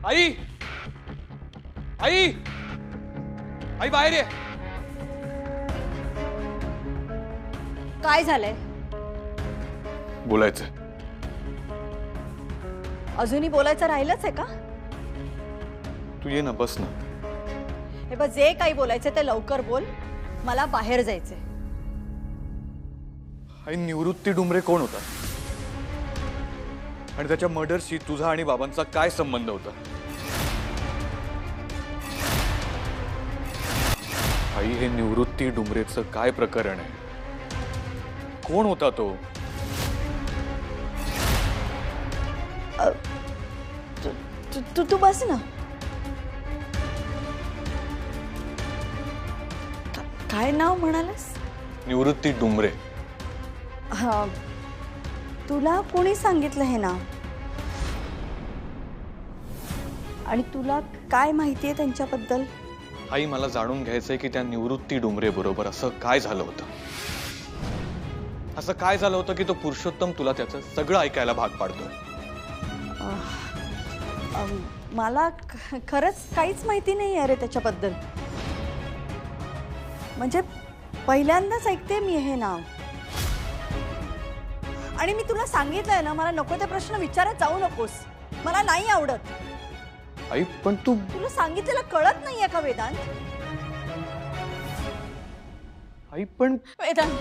आई आई आई बाहेर ये. काय झालंय? बोलायचं. अजूनही बोलायचं राहिलंच आहे का? तू ये ना, बस ना. हे बघ, जे काही बोलायचं ते लवकर बोल. मला बाहेर जायचंय. आई, निवृत्ती डुमरे कोण होता आणि त्याच्या मर्डरशी तुझा आणि बाबांचा काय संबंध होता? आई, हे निवृत्ती डुमरेचं काय प्रकरण आहे? कोण होता तो? तू बस ना. काय नाव म्हणालस? निवृत्ती डुमरे. हा, तुला कोणी सांगितलं हे नाव? आणि तुला काय माहिती आहे त्यांच्याबद्दल? आई, मला जाणून घ्यायचंय की त्या निवृत्ती डुमरे बरोबर असं काय झालं होतं. असं काय झालं होतं की तो पुरुषोत्तम तुला त्याचं सगळं ऐकायला भाग पाडतोय. मला खरंच काहीच माहिती नाही आहे रे त्याच्याबद्दल. म्हणजे पहिल्यांदाच ऐकते मी हे नाव. आणि मी तुला सांगितलंय ना, मला नको ते प्रश्न विचारत जाऊ नकोस. मला नाही आवडत. आई, पण तुला सांगितलेलं कळत नाहीये का वेदांत? आई, पण वेदांत,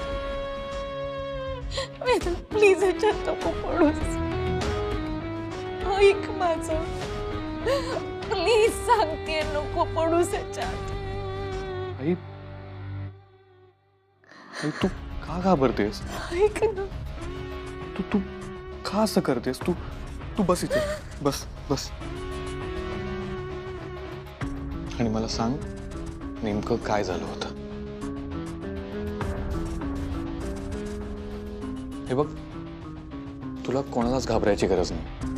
वेदांत प्लीज ह्याच्यात नको पडूस. ऐक माझं, प्लीज सांगते, नको पडूस ह्याच्यात. आई, आई, तू का घाबरतेस? ऐक ना. तू का असं करतेस? तू बस इथे. बस बस. आणि मला सांग, नेमकं काय झालं होतं? हे बघ, तुला कोणालाच घाबरायची गरज नाही.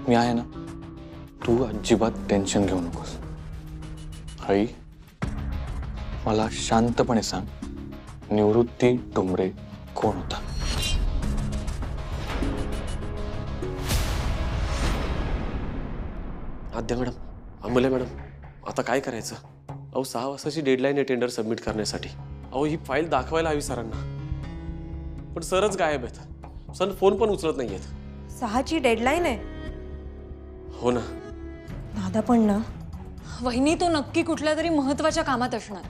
मी आहे ना. तू अजिबात टेन्शन घेऊ नकोस. आई, मला शांतपणे सांग, निवृत्ती डुमरे कोण होता? आद्या मॅडम, अमूल्य मॅडम, आता काय करायचं? अहो 6 वाजताची डेडलाईन आहे टेंडर सबमिट करण्यासाठी. अहो ही फाईल दाखवायला हवी सरांना, पण सरच गायब आहेत. सर फोन पण उचलत नाहीयेत. 6ची डेडलाईन आहे? हो ना. दादा पण ना. वहिनी, तो नक्की कुठल्या तरी महत्वाच्या कामात असणार.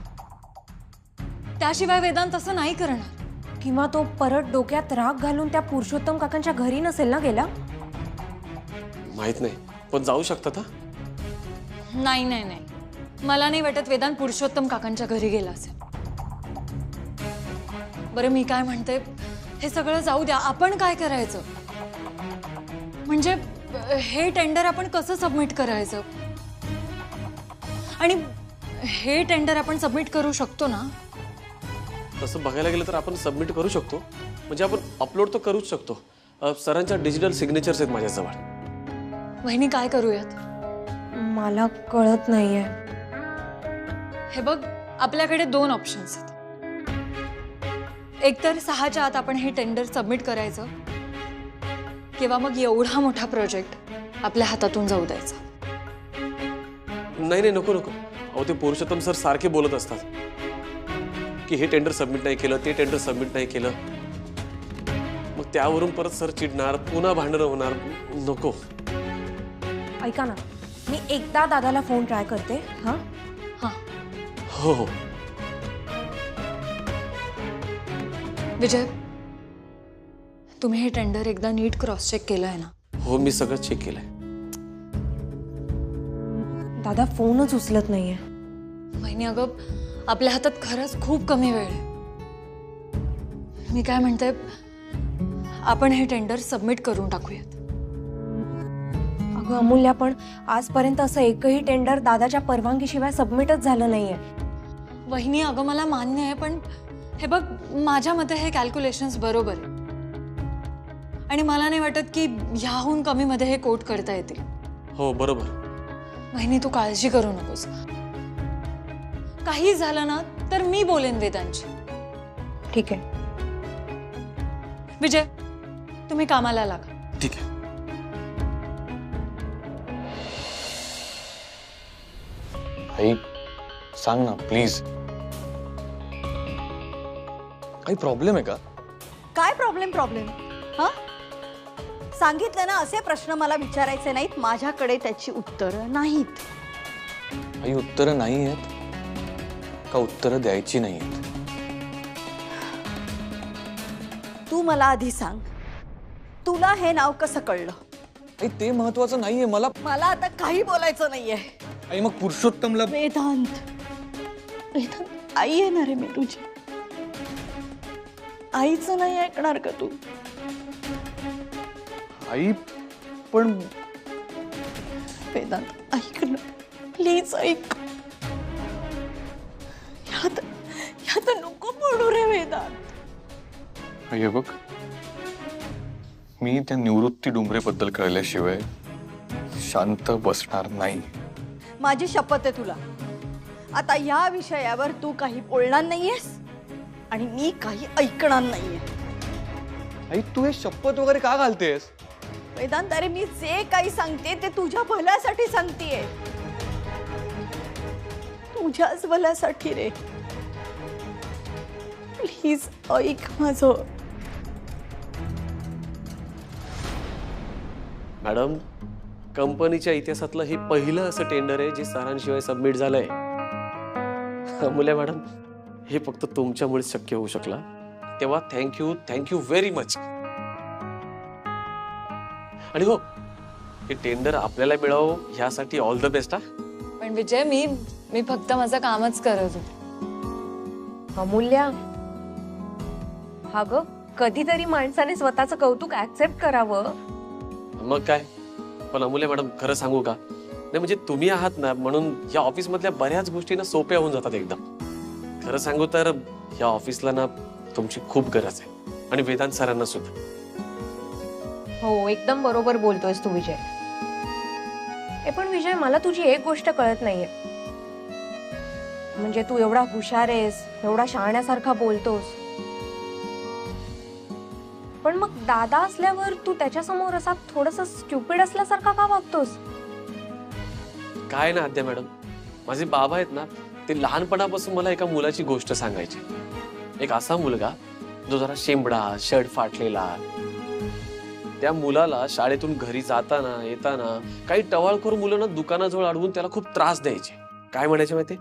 त्याशिवाय वेदांत असं नाही करणार. किंवा तो परत डोक्यात राग घालून त्या पुरुषोत्तम काकांच्या घरी नसेल ना गेला? माहित नाही, पण जाऊ शकतात. नाही नाही नाही, मला नाही वाटत वेदांत पुरुषोत्तम काकांच्या घरी गेला असेल. बरं, मी काय म्हणते, हे सगळं जाऊ द्या. आपण काय करायचं? म्हणजे हे टेंडर आपण कसं सबमिट करायचं? आणि हे टेंडर आपण सबमिट करू शकतो ना? तसं बघायला गेलं तर आपण सबमिट करू शकतो. म्हणजे आपण अपलोड तर करूच शकतो. सरांच्या डिजिटल सिग्नेचर्स आहेत माझ्याजवळ. वहिनी, काय करूयात? मला कळत नाहीये. हे बघ, आपल्याकडे 2 ऑप्शन्स आहेत. एक तर 6च्या आत आपण हे टेंडर सबमिट करायचं, किंवा मग एवढा मोठा प्रोजेक्ट आपल्या हातातून जाऊ द्यायचा. नाही नाही, नको नको. अहो ते पुरुषोत्तम सर सारखे बोलत असतात की हे टेंडर सबमिट नाही केलं, ते टेंडर सबमिट नाही केलं. मग त्यावरून परत सर चिडणार, पुन्हा भांडणं होणार. नको. ऐका ना, मी एकदा दादाला फोन ट्राय करते. हां हां. हो हो. विजय, तुम्ही हे टेंडर एकदा नीट क्रॉस चेक केलं आहे ना? हो, मी सगळं चेक केलंय. दादा फोनच उचलत नाहीये. वहिनी, अगं आपल्या हातात खरंच खूप कमी वेळ आहे. मी काय म्हणते, आपण हे टेंडर सबमिट करून टाकूयात. अगं अमूल्य, पण आजपर्यंत असं एकही टेंडर दादाच्या परवानगीशिवाय सबमिटच झालं नाहीये. वहिनी, अगं मला मान्य आहे, पण हे बघ, माझ्या मते हे कॅल्क्युलेशन्स बरोबर आहे. आणि मला नाही वाटत की ह्याहून कमी मध्ये हे कोट करता येतील. हो बरोबर. वहिनी, तू काळजी करू नकोस. काही झालं ना तर मी बोलेन वेदांची. ठीक आहे. विजय, तुम्ही कामाला लागा. ठीक आहे. आई सांग ना प्लीज, काही प्रॉब्लेम आहे का? काय प्रॉब्लेम हा? सांगितलं ना, असे प्रश्न मला विचारायचे नाहीत, माझ्याकडे त्याची उत्तरं नाहीत. आई उत्तरं नाही आहेत का उत्तरं द्यायची नाही आहेत? तू मला आधी सांग, तुला हे नाव कसं कळलं? आई ते महत्वाचं नाहीये मला. मला आता काही बोलायचं नाहीये. आई मग पुरुषोत्तमला वेदांत आई येणार आहे मी तुझी. आईचं नाही ऐकणार का तू? आई पण वेदांत ऐक ना, प्लीज ऐक. ह्यात नको पडू रे वेदांत. आई बघ, मी त्या निवृत्ती डुमरे बद्दल कळल्याशिवाय शांत बसणार नाही. माझी शपथ आहे तुला, आता या विषयावर तू काही बोलणार नाहीयेस आणि मी काही ऐकणार नाहीये. आई तू हे शपथ वगैरे का घालतेस? वेदांत, अरे मी जे काही सांगते ते तुझ्या भल्यासाठी सांगतेय, तुझ्याच भल्यासाठी रे. प्लीज ऐक माझं. मॅडम, कंपनीच्या इतिहासातलं हे पहिलं असं टेंडर आहे जे सरांशिवाय सबमिट झालंय. अमूल्या मॅडम, हे फक्त तुमच्यामुळेच शक्य होऊ शकला, तेव्हा थँक्यू व्हेरी मच. आणि हो, हे टेंडर आपल्याला मिळावं ह्यासाठी ऑल द बेस्ट. हा पण विजय, मी फक्त माझं कामच करत होते. अमूल्या, हा ग, कधीतरी माणसाने स्वतःचं कौतुक ऍक्सेप्ट करावं. मग काय. पण अमूल्या मॅडम, खरं सांगू का, नाही म्हणजे तुम्ही आहात ना, म्हणून या ऑफिस मधल्या बऱ्याच गोष्टी ना सोप्या होऊन जातात एकदम. खरं सांगू तर या ऑफिसला ना तुमची खूप गरज आहे, आणि वेदांत सरांना सुद्धा. हो, एकदम बरोबर बोलतोयस तू विजय. पण विजय, मला तुझी एक गोष्ट कळत नाहीये. म्हणजे तू एवढा हुशार आहेस, एवढा शहाण्यासारखा बोलतोस, पण मग दादा असल्यावर तू त्याच्यासमोर असा थोडस स्टुपिड असल्यासारखा का वागतोस? काय ना आद्या मॅडम, माझे बाबा आहेत ना, ते लहानपणापासून मला एका मुलाची गोष्ट सांगायची. एक असा मुलगा जो जरा शेंबडा, शर्ट फाटलेला. त्या मुलाला शाळेतून घरी जाताना येताना काही टवाळखोर मुलं ना दुकानाजवळ अडवून त्याला खूप त्रास द्यायचे. काय म्हणायचे माहिती?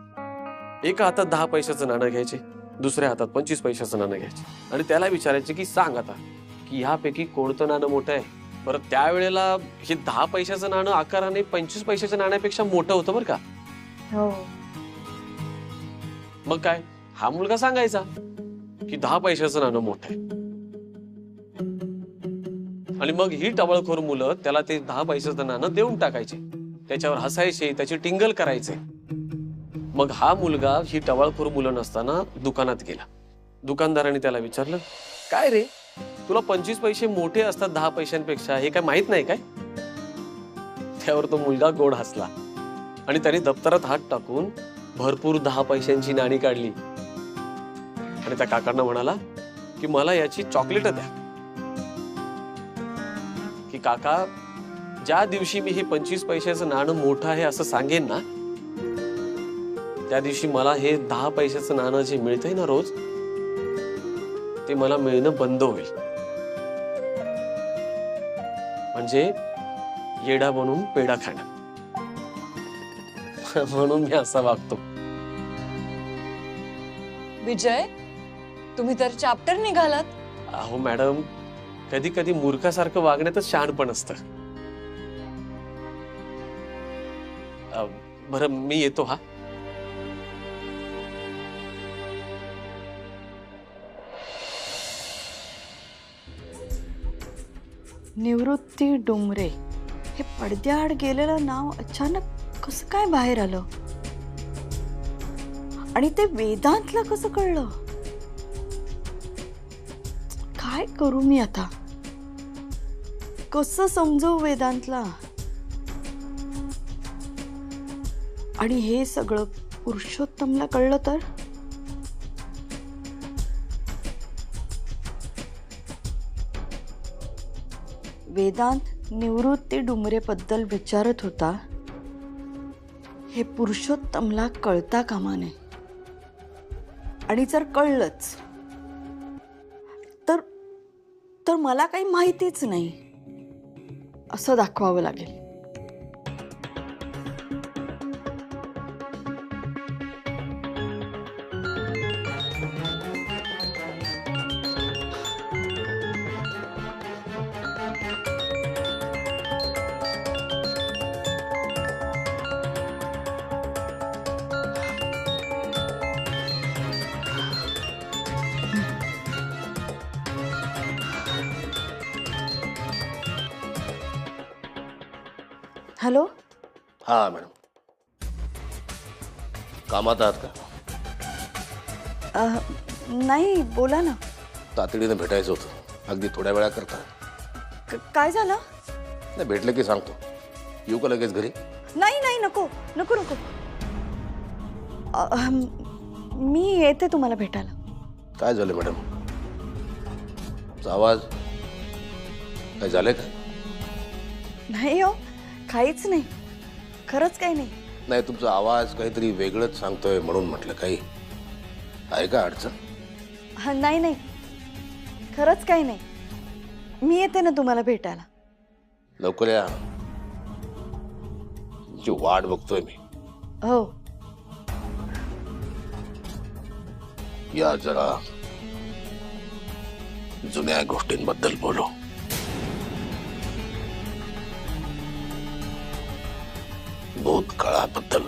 एका हातात 10 पैशाचं नाणं घ्यायचे, दुसऱ्या हातात 25 पैशाचं नाणं घ्यायचे, आणि त्याला विचारायचे की सांग आता की ह्यापैकी कोणतं नाणं मोठं आहे. बरं, त्यावेळेला हे 10 पैशाचं नाणं आकाराने 25 पैशाच्या नाण्यापेक्षा मोठं होतं बरं का. हो. मग काय, हा मुलगा सांगायचा की 10 पैशाचं नाणं मोठं आहे, आणि मग ही टवळखोर मुलं त्याला ते 10 पैशाचं नाणं देऊन टाकायचे, त्याच्यावर हसायचे, त्याची टिंगल करायचे. मग हा मुलगा ही टवळखोर मुलं नसताना दुकानात गेला. दुकानदाराने त्याला विचारलं, काय रे, तुला 25 पैसे मोठे असतात 10 पैशांपेक्षा, हे काय माहित नाही काय? त्यावर तो मुलगा गोड हसला आणि त्याने दप्तरात हात टाकून भरपूर 10 पैशांची नाणी काढली आणि त्या काकांना म्हणाला की मला याची चॉकलेट द्या. की काका, ज्या दिवशी मी हे 25 पैशाचं नाणं मोठं आहे असं सांगेन ना, त्या दिवशी मला हे 10 पैशाचं नाणं जे मिळतंय ना रोज, ते मला मिळणं बंद होईल. म्हणजे येडा बनून पेढा खाणं. म्हणून मी असा वागतो. विजय, तुम्ही तर चॅप्टर निघालात. अहो मॅडम, कधी कधी मूर्खासारखं वागण्यातच शहाणपण असतं. बरं, मी येतो. हा, निवृत्ती डुमरे हे पडद्याआड गेलेलं नाव अचानक कसं काय बाहेर आलं, आणि ते वेदांतला कसं कळलं? काय करू मी आता? कसं समजवू वेदांतला? आणि हे सगळं पुरुषोत्तमला कळलं तर? वेदांत निवृत्ती डुमरे बद्दल विचारत होता, हे पुरुषोत्तमला कळता कामा नये. आणि जर कळलंच तर तर मला काही माहितीच नाही असं दाखवावं लागेल. हॅलो. हा मॅडम, कामात आहात का? नाही, बोला ना. तातडीने भेटायचं होतं, अगदी थोड्या वेळा करता. काय झालं? नाही, भेटलं की सांगतो. येऊ का लगेच घरी? नाही नाही, नको नको नको. मी येते तुम्हाला भेटायला. काय झालं मॅडम? आवाज काय झालंय का? नाही हो, काहीच नाही, खरंच काही नाही. नाही, तुमचा आवाज काहीतरी वेगळंच सांगतोय म्हणून म्हटलं. काही आहे का अडचण? नाही नाही, खरंच काही नाही. मी येते ना तुम्हाला भेटायला. लवकर या, तुमची वाट बघतोय मी. हो. या जरा जुन्या गोष्टींबद्दल बोलू. भूतकाळाबद्दल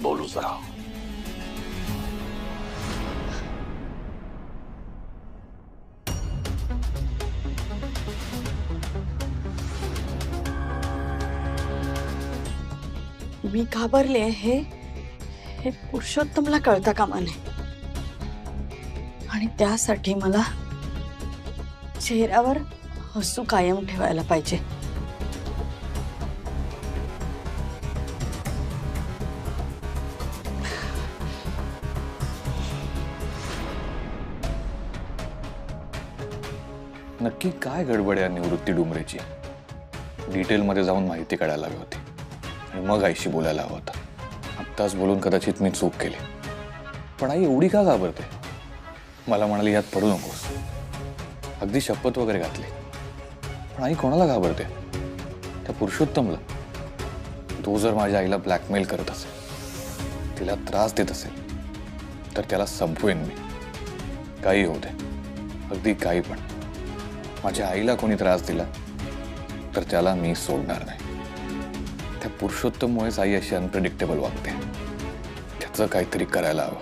बोलू जरा. मी घाबरले. हे पुरुषोत्तमला कळता कामा नये. आणि त्यासाठी मला चेहऱ्यावर हसू कायम ठेवायला पाहिजे. नक्की काय गडबड आहे निवृत्ती डुमरेची? डिटेलमध्ये जाऊन माहिती काढायला हवी होती आणि मग आईशी बोलायला हवं होतं. आत्ताच बोलून कदाचित मी चूक केली. पण आई एवढी का घाबरते? मला म्हणाली यात पडू नकोस. अगदी शपथ वगैरे घातली. पण आई कोणाला घाबरते? त्या पुरुषोत्तमला. तो जर माझ्या आईला ब्लॅकमेल करत असेल, तिला त्रास देत असेल, तर त्याला संपवेन मी. काही होते, अगदी काही पण. माझ्या आईला कोणी त्रास दिला तर त्याला मी सोडणार नाही. त्या पुरुषोत्तममुळेच आई अशी अनप्रेडिक्टेबल वागते. त्याचं काहीतरी करायला हवं.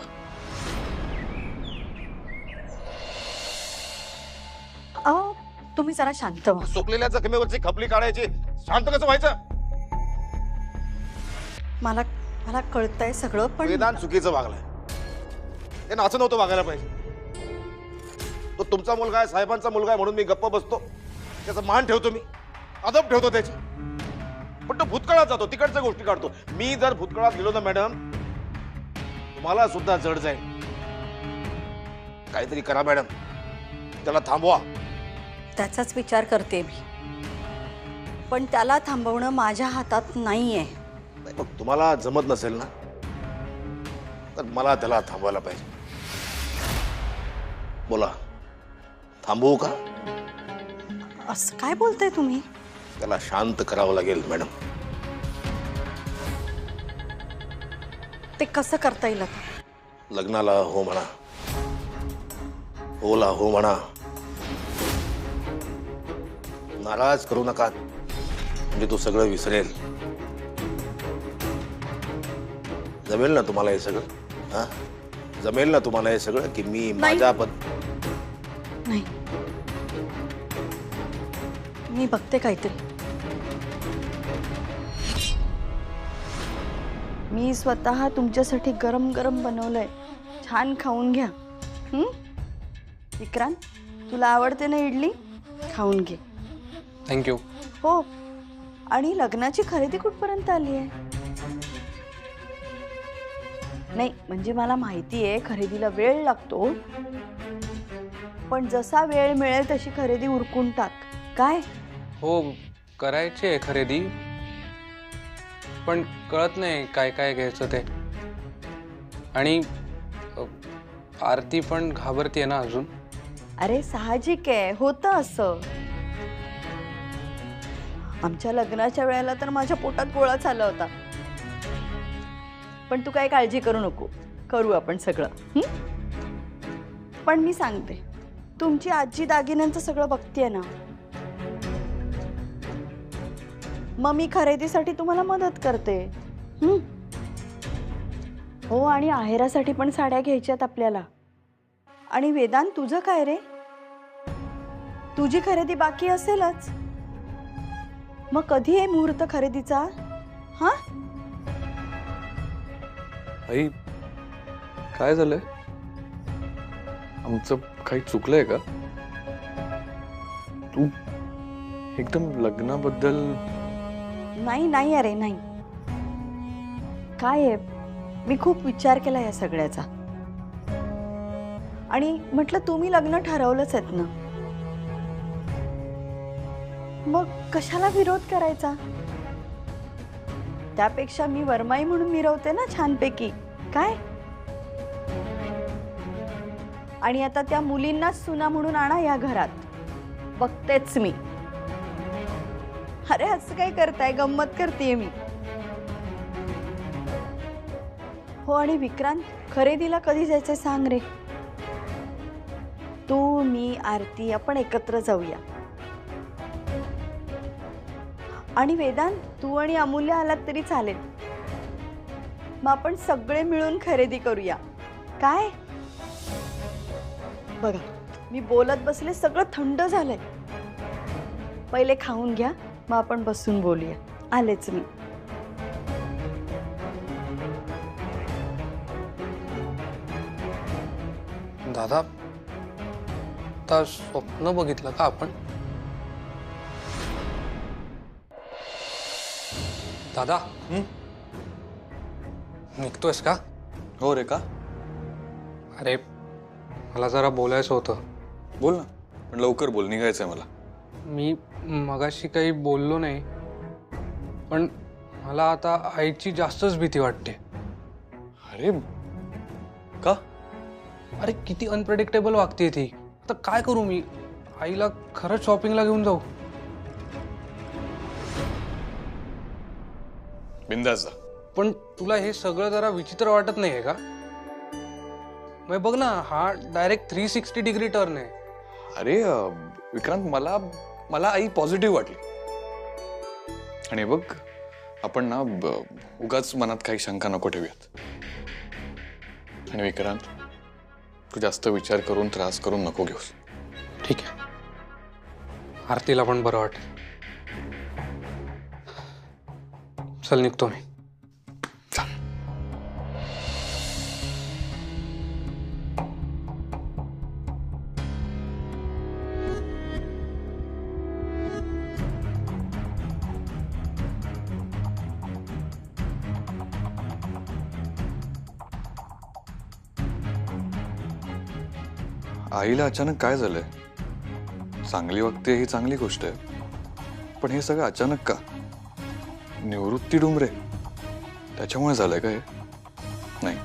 अहो, तुम्ही जरा शांत व्हा. सुकलेल्या जखमेवरची खपली काढायची. शांत कसं व्हायचं? मला कळतंय सगळं, पण वेदांत चुकीचं वागलाय. ते असं नव्हतं वागायला पाहिजे. तो तुमचा मुलगा आहे, साहेबांचा मुलगा आहे म्हणून मी गप्प बसतो, त्याचा मान ठेवतो, मी अदब ठेवतो त्याची. पण तो भूतकाळात जातो, तिकडच्या गोष्टी काढतो. मी जर भूतकाळात गेलो ना मॅडम, तुम्हाला सुद्धा जड जाईल. काहीतरी करा मॅडम, त्याला थांबवा. त्याचाच विचार करते मी. पण त्याला थांबवणं माझ्या हातात नाहीये. मग तुम्हाला जमत नसेल ना, तर मला त्याला थांबवायला पाहिजे. बोला, थांबवू का? असं काय बोलताय तुम्ही? त्याला शांत करावं लागेल मॅडम. ते कसं करता येईल आता? लग्नाला हो म्हणा, होला हो म्हणा. नाराज करू नका, म्हणजे तो सगळं विसरेल. जमेल ना तुम्हाला हे सगळं? हा, जमेल ना तुम्हाला हे सगळं की मी माझ्या नाही, मी बघते काहीतरी. मी स्वतः तुमच्यासाठी गरम गरम बनवलंय. छान खाऊन घ्या. विक्रांत, तुला आवडते ना इडली? खाऊन घे. थँक्यू. हो. आणि लग्नाची खरेदी कुठपर्यंत आली आहे? नाही, म्हणजे मला माहिती आहे खरेदीला वेळ लागतो, पण जसा वेळ मिळेल तशी खरेदी उरकून टाक. काय? हो, करायची आहे खरेदी. पण कळत नाही काय काय घ्यायचं ते. आणि आरती पण घाबरतीये ना अजून. अरे साहजिक आहे, होतं असं. आमच्या लग्नाच्या वेळेला तर माझ्या पोटात गोळा झाला होता. पण तू काही काळजी करू नको, करू आपण सगळं. पण मी सांगते, तुमची आजी दागिन्यांचं सगळं बघतीये ना, मग मी खरेदीसाठी तुम्हाला मदत करते. हो, आणि आहेरासाठी पण साड्या घ्यायच्यात आपल्याला. आणि वेदांत, तुझं काय रे? तुझी खरेदी बाकी असेलच. मग कधी आहे मुहूर्त खरेदीचा? हा, आई काय झालंय? आमचं काही चुकलंय का? तू एकदम लग्नाबद्दल. नाही नाही अरे नाही. काय आहे, मी खूप विचार केला या सगळ्याचा. आणि म्हटलं तुम्ही लग्न ठरवलंच आहेत ना, मग कशाला विरोध करायचा? त्यापेक्षा मी वरमाई म्हणून मिरवते ना छानपैकी. काय, आणि आता त्या मुलींनाच सुना म्हणून आणा या घरात, बघतेच मी. अरे असं काय करताय, गंमत करतेय मी. हो, आणि विक्रांत, खरेदीला कधी जायचंय सांग रे. तू, मी, आरती आपण एकत्र जाऊया. आणि वेदांत, तू आणि अमूल्य आलात तरी चालेल. मग आपण सगळे मिळून खरेदी करूया. काय? बघा, मी बोलत बसले, सगळं थंड झालंय. पहिले खाऊन घ्या, मग आपण बसून बोलूया. आलेच मी. दादा, आता स्वप्न बघितलं का आपण? दादा, निघतोयस का? हो रे, का? अरे मला जरा बोलायचं होतं. बोल ना, पण लवकर बोल, निघायचंय मला. मी मगाशी काही बोललो नाही, पण मला आता आईची जास्तच भीती वाटते. अरे का? अरे किती अनप्रेडिक्टेबल वागते ती. आता काय करू मी? आईला खरंच शॉपिंगला घेऊन जाऊ? बिंदास जा. पण तुला हे सगळं जरा विचित्र वाटत नाहीये का? मग बघ ना, हा डायरेक्ट 360 डिग्री टर्न आहे. अरे विक्रांत, मला आई पॉझिटिव्ह वाटली. आणि बघ, आपण ना उगाच मनात काही शंका नको ठेवूयात. आणि विक्रांत, तू जास्त विचार करून त्रास करून नको घेऊस. ठीक आहे, आरतीला पण बरं वाटेल. चल, निघतो मी. आईला अचानक काय झालंय? चांगली वागते ही चांगली गोष्ट आहे, पण हे सगळं अचानक का? निवृत्ती डुमरे त्याच्यामुळे झालंय का हे? नाही,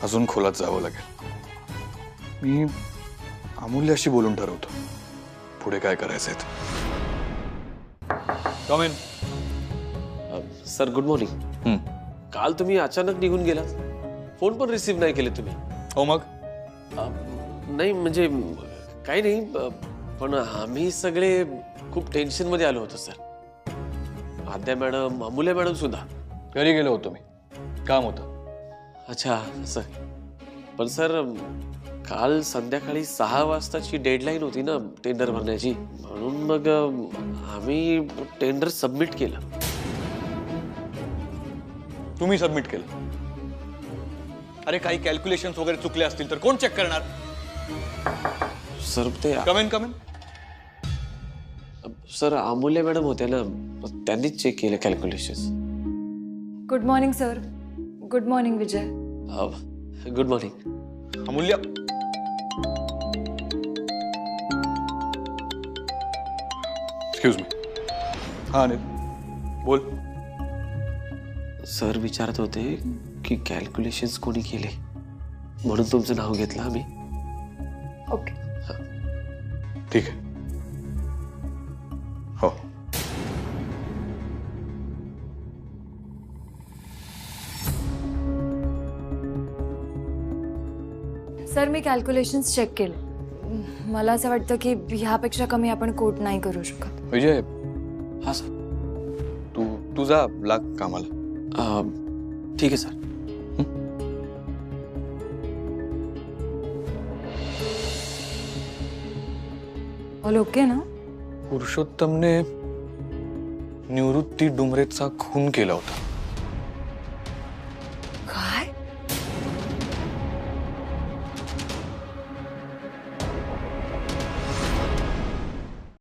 अजून खोलात जावं लागेल. मी अमूल्याशी बोलून ठरवतो पुढे काय करायचंय ते. Come in. Sir, good morning. काल तुम्ही अचानक निघून गेलात, फोन पण रिसीव्ह नाही केले तुम्ही. हो मग? नाही म्हणजे काही नाही, पण आम्ही सगळे खूप टेन्शन मध्ये आलो होतो सर. आद्या मॅडम, अमूल्य मॅडम सुद्धा. घरी गेलो होतो मी, काम होतं. अच्छा, सर. पण सर, काल संध्याकाळी 6 वाजताची डेडलाईन होती ना टेंडर भरण्याची, म्हणून मग आम्ही टेंडर सबमिट केलं. तुम्ही सबमिट केलं? अरे काही कॅल्क्युलेशन्स वगैरे चुकले असतील तर कोण चेक करणार? सर ते come in. Sir, Amulya madam होत्या ना, त्यांनीच चेक केलं calculations. Good morning sir. Good morning Vijay. Good morning. Amulya, excuse me. हा अनिल, बोल. सर विचारत होते की कॅल्क्युलेशन्स कोणी केले, म्हणून तुमचं नाव घेतलं आम्ही. ओके. ठीक आहे. हो. सर मी कॅल्क्युलेशन्स चेक केले. मला असं वाटतं की ह्यापेक्षा कमी आपण कोट नाही करू शकत. विजय, हा सर. तू जा, लाग कामाला. ठीक आहे सर. ऑल ओके ना? पुरुषोत्तमने निवृत्ती डुमरेचा खून केला होता.